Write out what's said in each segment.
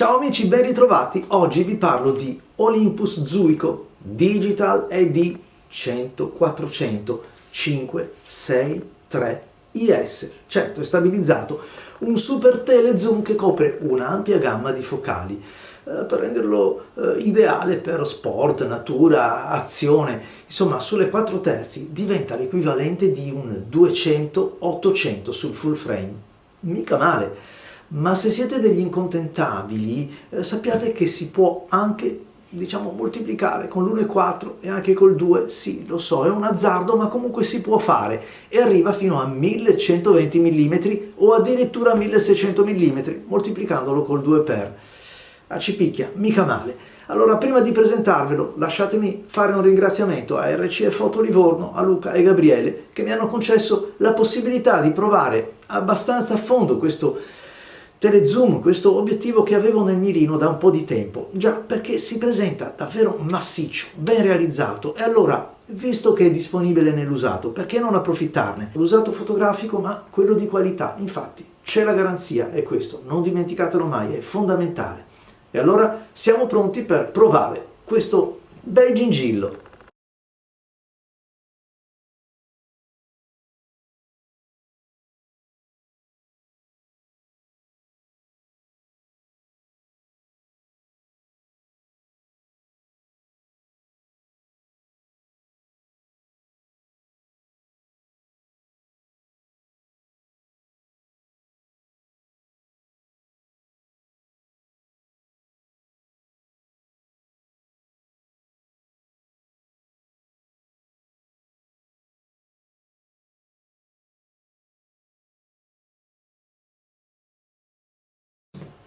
Ciao amici, ben ritrovati. Oggi vi parlo di Olympus Zuiko Digital ED 100-400 563 IS. Certo, è stabilizzato, un super telezoom che copre un'ampia gamma di focali per renderlo ideale per sport, natura, azione. Insomma, sulle 4 terzi diventa l'equivalente di un 200-800 sul full frame. Mica male. Ma se siete degli incontentabili, sappiate che si può anche, moltiplicare con l'1,4 e anche col 2, sì, lo so, è un azzardo, ma comunque si può fare e arriva fino a 1120 mm o addirittura 1600 mm, moltiplicandolo col 2 per. Ci picchia, mica male. Allora, prima di presentarvelo, lasciatemi fare un ringraziamento a RCE Foto Livorno, a Luca e Gabriele, che mi hanno concesso la possibilità di provare abbastanza a fondo questo telezoom, questo obiettivo che avevo nel mirino da un po' di tempo, già perché si presenta davvero massiccio, ben realizzato, e allora, visto che è disponibile nell'usato, perché non approfittarne? L'usato fotografico, ma quello di qualità, infatti c'è la garanzia, è questo, non dimenticatelo mai, è fondamentale. E allora siamo pronti per provare questo bel gingillo.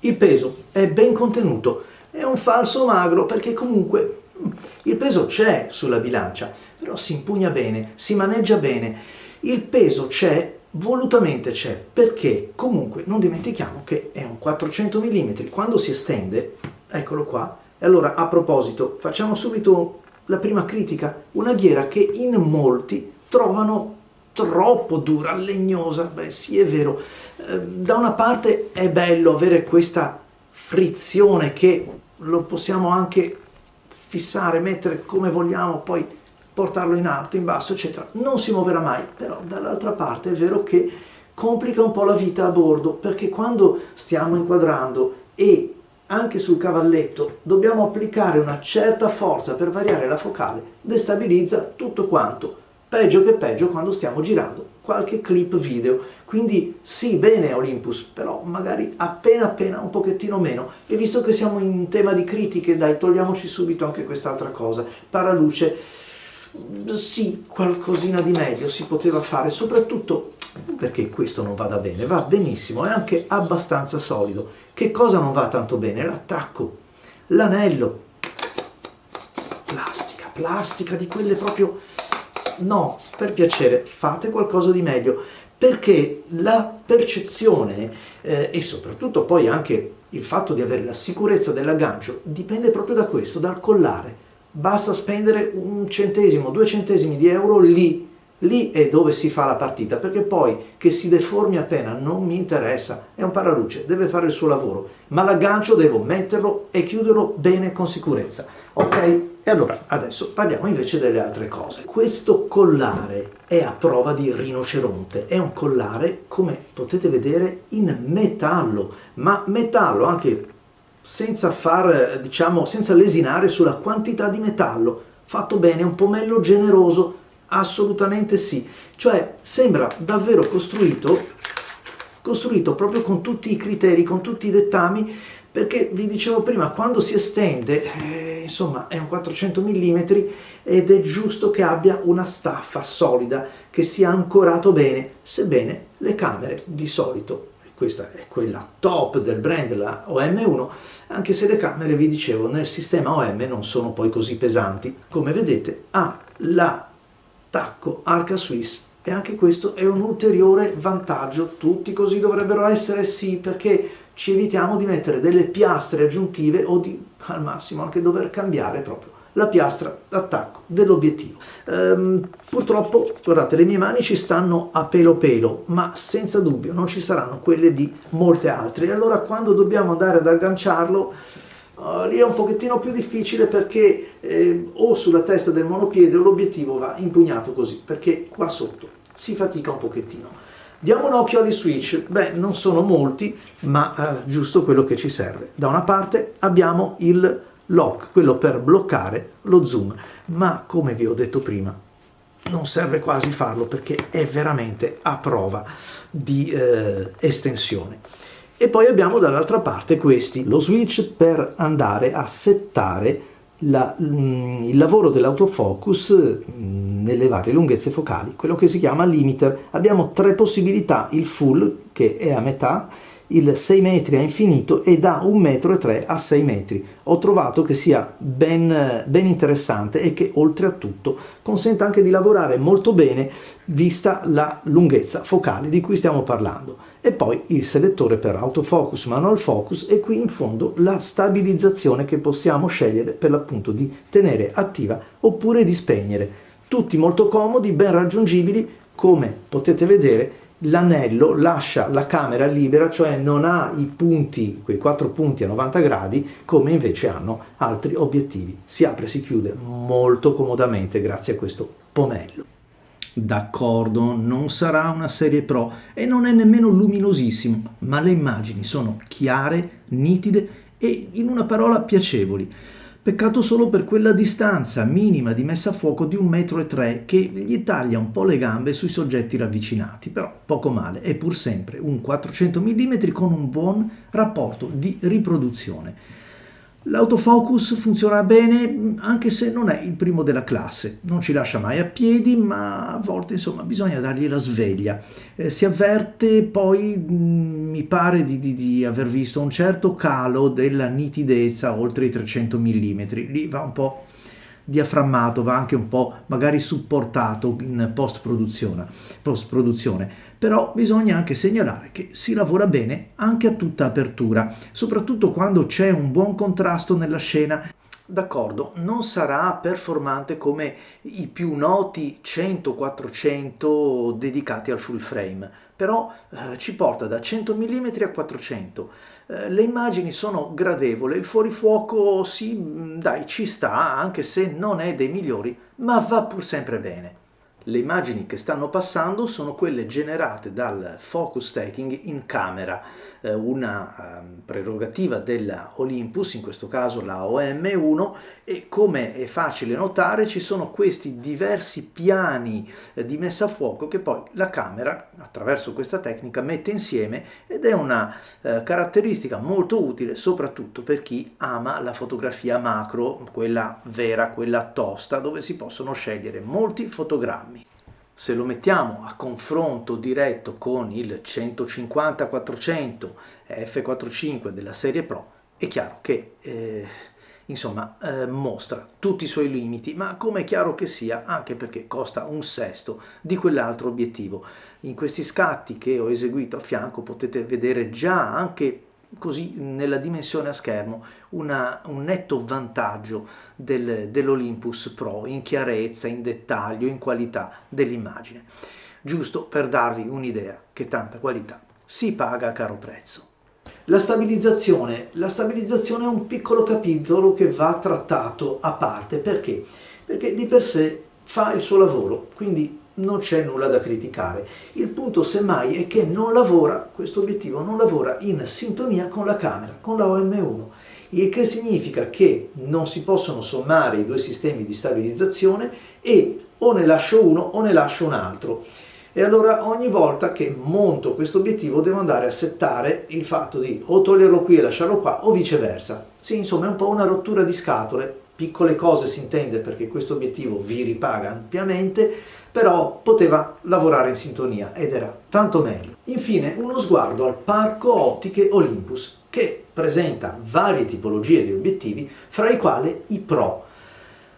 Il peso è ben contenuto, è un falso magro perché comunque il peso c'è sulla bilancia, però si impugna bene, si maneggia bene, il peso c'è, volutamente c'è, perché comunque non dimentichiamo che è un 400 mm, quando si estende, eccolo qua, e allora a proposito facciamo subito la prima critica, una ghiera che in molti trovano troppo dura, legnosa. Beh, sì, è vero, da una parte è bello avere questa frizione che lo possiamo anche fissare, mettere come vogliamo, poi portarlo in alto, in basso, eccetera, non si muoverà mai, però dall'altra parte è vero che complica un po' la vita a bordo, perché quando stiamo inquadrando e anche sul cavalletto dobbiamo applicare una certa forza per variare la focale, destabilizza tutto quanto. Peggio che peggio quando stiamo girando qualche clip video. Quindi sì, bene Olympus, però magari appena un pochettino meno. E visto che siamo in tema di critiche, dai, togliamoci subito anche quest'altra cosa. Paraluce, sì, qualcosina di meglio si poteva fare, soprattutto perché questo non vada bene, va benissimo, è anche abbastanza solido. Che cosa non va tanto bene? L'attacco, l'anello, plastica di quelle proprio. No, per piacere, fate qualcosa di meglio, perché la percezione e soprattutto poi anche il fatto di avere la sicurezza dell'aggancio dipende proprio da questo, dal collare. Basta spendere 1 centesimo, 2 centesimi di euro lì è dove si fa la partita, perché poi che si deformi appena non mi interessa, è un paraluce, deve fare il suo lavoro, ma l'aggancio devo metterlo e chiuderlo bene con sicurezza, ok? E allora adesso parliamo invece delle altre cose. Questo collare è a prova di rinoceronte, è un collare, come potete vedere, in metallo, ma metallo anche senza senza lesinare sulla quantità di metallo, fatto bene, un pomello generoso. Assolutamente sì, cioè sembra davvero costruito proprio con tutti i criteri, con tutti i dettami, perché vi dicevo prima, quando si estende, insomma è un 400 mm ed è giusto che abbia una staffa solida, che sia ancorato bene, sebbene le camere di solito, questa è quella top del brand, la OM1, anche se le camere, vi dicevo, nel sistema OM non sono poi così pesanti, come vedete ha la attacco Arca Swiss e anche questo è un ulteriore vantaggio. Tutti così dovrebbero essere, sì, perché ci evitiamo di mettere delle piastre aggiuntive o di al massimo anche dover cambiare proprio la piastra d'attacco dell'obiettivo. Purtroppo, guardate, le mie mani ci stanno a pelo, ma senza dubbio non ci saranno quelle di molte altre. E allora quando dobbiamo andare ad agganciarlo, lì è un pochettino più difficile, perché o sulla testa del monopiede o l'obiettivo va impugnato così, perché qua sotto si fatica un pochettino. Diamo un occhio agli switch. Beh, non sono molti, ma giusto quello che ci serve. Da una parte abbiamo il lock, quello per bloccare lo zoom, ma come vi ho detto prima non serve quasi farlo, perché è veramente a prova di estensione. E poi abbiamo dall'altra parte questi, lo switch per andare a settare il lavoro dell'autofocus nelle varie lunghezze focali, quello che si chiama limiter. Abbiamo 3 possibilità: il full, che è a metà, il 6 metri a infinito e da 1,3 metri a 6 metri. Ho trovato che sia ben interessante e che oltretutto consente anche di lavorare molto bene vista la lunghezza focale di cui stiamo parlando. E poi il selettore per autofocus, manual focus, e qui in fondo la stabilizzazione che possiamo scegliere per l'appunto di tenere attiva oppure di spegnere. Tutti molto comodi, ben raggiungibili. Come potete vedere, l'anello lascia la camera libera, cioè non ha i punti, quei 4 punti a 90 gradi come invece hanno altri obiettivi. Si apre e si chiude molto comodamente grazie a questo pomello. D'accordo, non sarà una serie Pro e non è nemmeno luminosissimo, ma le immagini sono chiare, nitide e, in una parola, piacevoli. Peccato solo per quella distanza minima di messa a fuoco di 1,3 metri che gli taglia un po' le gambe sui soggetti ravvicinati, però poco male, è pur sempre un 400 mm con un buon rapporto di riproduzione. L'autofocus funziona bene anche se non è il primo della classe, non ci lascia mai a piedi, ma a volte insomma bisogna dargli la sveglia. Si avverte poi, mi pare di aver visto un certo calo della nitidezza oltre i 300 mm, lì va un po' diaframmato, va anche un po' magari supportato in post-produzione, però bisogna anche segnalare che si lavora bene anche a tutta apertura, soprattutto quando c'è un buon contrasto nella scena. D'accordo, non sarà performante come i più noti 100-400 dedicati al full frame, però ci porta da 100 mm a 400. Le immagini sono gradevoli, il fuorifuoco sì, dai, ci sta, anche se non è dei migliori, ma va pur sempre bene. Le immagini che stanno passando sono quelle generate dal focus taking in camera, una prerogativa della Olympus, in questo caso la OM1, e come è facile notare ci sono questi diversi piani di messa a fuoco che poi la camera, attraverso questa tecnica, mette insieme, ed è una caratteristica molto utile soprattutto per chi ama la fotografia macro, quella vera, quella tosta, dove si possono scegliere molti fotogrammi. Se lo mettiamo a confronto diretto con il 150-400 f4.5 della serie Pro, è chiaro che mostra tutti i suoi limiti, ma come è chiaro che sia, anche perché costa 1/6 di quell'altro obiettivo. In questi scatti che ho eseguito a fianco potete vedere già anche così nella dimensione a schermo un netto vantaggio dell'Olympus Pro in chiarezza, in dettaglio, in qualità dell'immagine. Giusto per darvi un'idea che tanta qualità si paga a caro prezzo. La stabilizzazione è un piccolo capitolo che va trattato a parte. Perché? Perché di per sé fa il suo lavoro, quindi non c'è nulla da criticare. Il punto semmai è che questo obiettivo non lavora in sintonia con la camera, con la OM1, il che significa che non si possono sommare i 2 sistemi di stabilizzazione e o ne lascio uno o ne lascio un altro. E allora ogni volta che monto questo obiettivo devo andare a settare il fatto di o toglierlo qui e lasciarlo qua o viceversa. Sì, insomma è un po' una rottura di scatole, piccole cose si intende, perché questo obiettivo vi ripaga ampiamente, però poteva lavorare in sintonia ed era tanto meglio. Infine uno sguardo al parco ottiche Olympus, che presenta varie tipologie di obiettivi, fra i quali i Pro.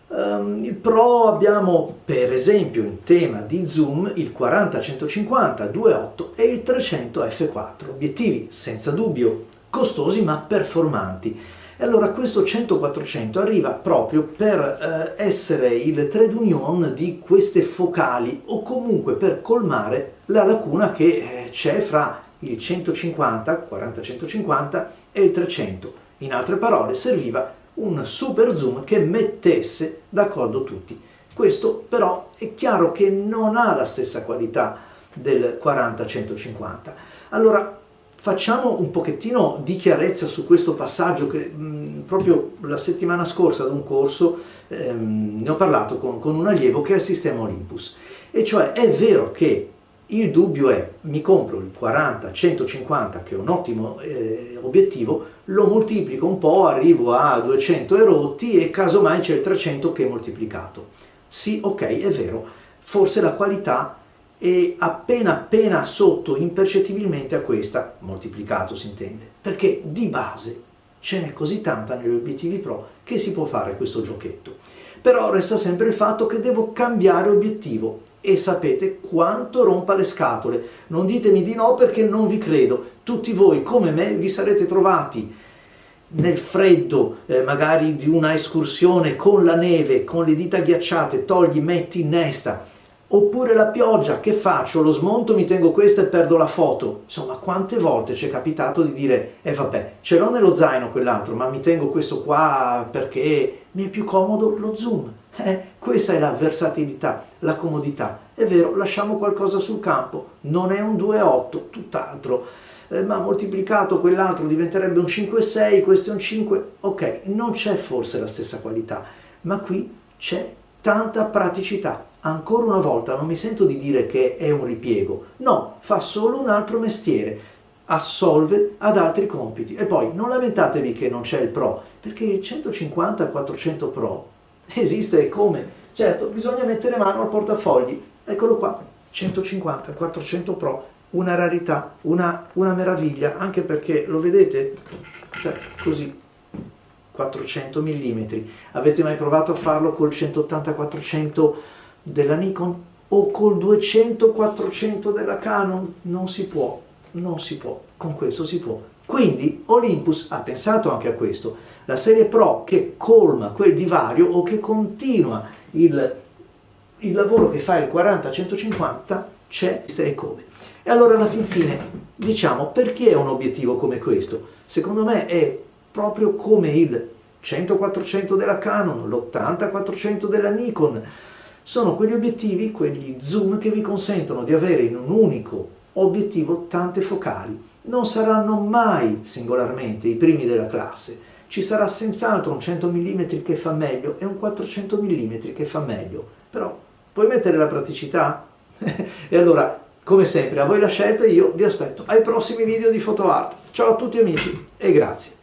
Il Pro abbiamo per esempio in tema di zoom il 40-150 2.8 e il 300 f4, obiettivi senza dubbio costosi ma performanti. E allora questo 100-400 arriva proprio per essere il trade union di queste focali, o comunque per colmare la lacuna che c'è fra il 150, 40-150 e il 300. In altre parole, serviva un super zoom che mettesse d'accordo tutti. Questo però è chiaro che non ha la stessa qualità del 40-150. Allora facciamo un pochettino di chiarezza su questo passaggio che proprio la settimana scorsa ad un corso ne ho parlato con un allievo che ha il sistema Olympus, e cioè è vero che il dubbio è: mi compro il 40-150 che è un ottimo obiettivo, lo moltiplico un po', arrivo a 200 e rotti e casomai c'è il 300 che è moltiplicato. Sì, ok, è vero, forse la qualità è appena sotto impercettibilmente a questa, moltiplicato si intende, perché di base ce n'è così tanta negli obiettivi pro che si può fare questo giochetto. Però resta sempre il fatto che devo cambiare obiettivo, e sapete quanto rompa le scatole. Non ditemi di no, perché non vi credo. Tutti voi come me vi sarete trovati nel freddo, magari di una escursione con la neve, con le dita ghiacciate, togli, metti, innesta. Oppure la pioggia, che faccio? Lo smonto, mi tengo questa e perdo la foto. Insomma, quante volte ci è capitato di dire vabbè, ce l'ho nello zaino quell'altro, ma mi tengo questo qua perché mi è più comodo lo zoom. Questa è la versatilità, la comodità. È vero, lasciamo qualcosa sul campo, non è un 2,8, tutt'altro, ma moltiplicato quell'altro diventerebbe un 5,6, questo è un 5, ok, non c'è forse la stessa qualità, ma qui c'è tanta praticità. Ancora una volta non mi sento di dire che è un ripiego, no, fa solo un altro mestiere, assolve ad altri compiti. E poi non lamentatevi che non c'è il Pro, perché il 150-400 Pro esiste, e come? Certo, bisogna mettere mano al portafogli. Eccolo qua, 150-400 Pro, una rarità, una meraviglia, anche perché, lo vedete? Cioè, così, 400 mm. Avete mai provato a farlo col 180-400 della Nikon? O col 200-400 della Canon? Non si può, non si può. Con questo si può. Quindi Olympus ha pensato anche a questo, la serie Pro che colma quel divario, o che continua il lavoro che fa il 40-150, c'è e come. E allora alla fin fine diciamo, perché è un obiettivo come questo? Secondo me è proprio come il 100-400 della Canon, l'80-400 della Nikon. Sono quegli obiettivi, quegli zoom che vi consentono di avere in un unico obiettivo tante focali. Non saranno mai singolarmente i primi della classe, ci sarà senz'altro un 100 mm che fa meglio e un 400 mm che fa meglio, però puoi mettere la praticità? E allora, come sempre, a voi la scelta, io vi aspetto ai prossimi video di PhotoArt. Ciao a tutti amici e grazie!